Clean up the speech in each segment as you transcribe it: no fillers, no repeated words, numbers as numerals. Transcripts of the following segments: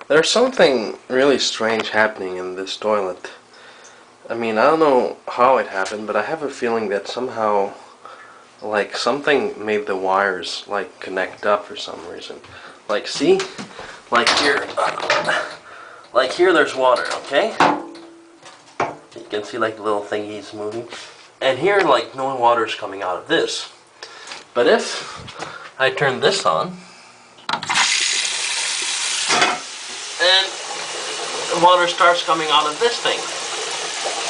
There's something really strange happening in this toilet. I mean, I don't know how it happened, but I have a feeling that somehow, like, something made the wires, like, connect up for some reason. Like, see? Like here there's water, okay? You can see, like, the little thingies moving. And here, like, no water's coming out of this. But if I turn this on, and the water starts coming out of this thing.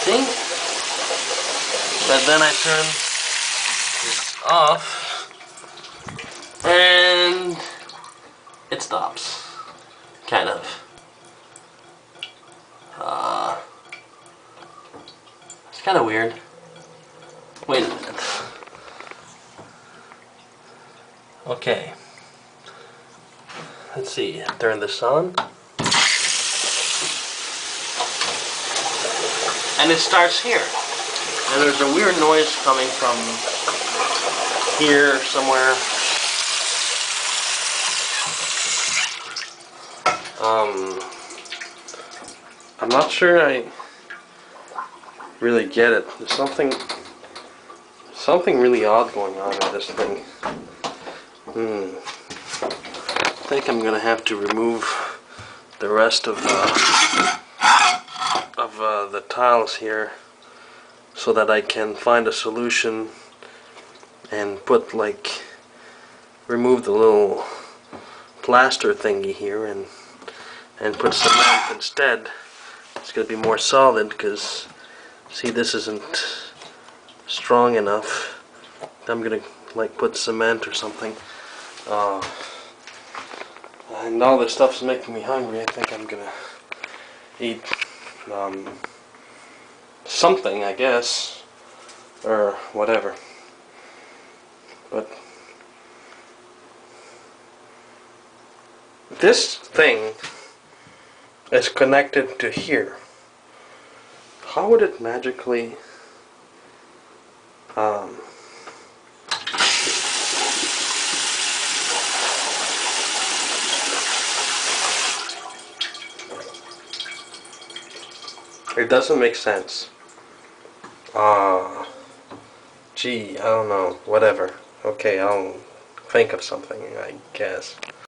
See? But then I turn this off, and it stops. Kind of. It's kind of weird. Wait a minute. Okay. Let's see. Turn this on. And it starts here. And there's a weird noise coming from here somewhere. I'm not sure I really get it. There's something really odd going on with this thing. I think I'm gonna have to remove the rest of the tiles here so that I can find a solution and put, like, remove the little plaster thingy here and put cement instead. It's gonna be more solid because, see, this isn't strong enough. I'm gonna, like, put cement or something. And all this stuff's making me hungry. I think I'm gonna eat something, I guess, or whatever. But this thing is connected to here. How would it magically it doesn't make sense. Gee, I don't know. Whatever. Okay, I'll think of something, I guess.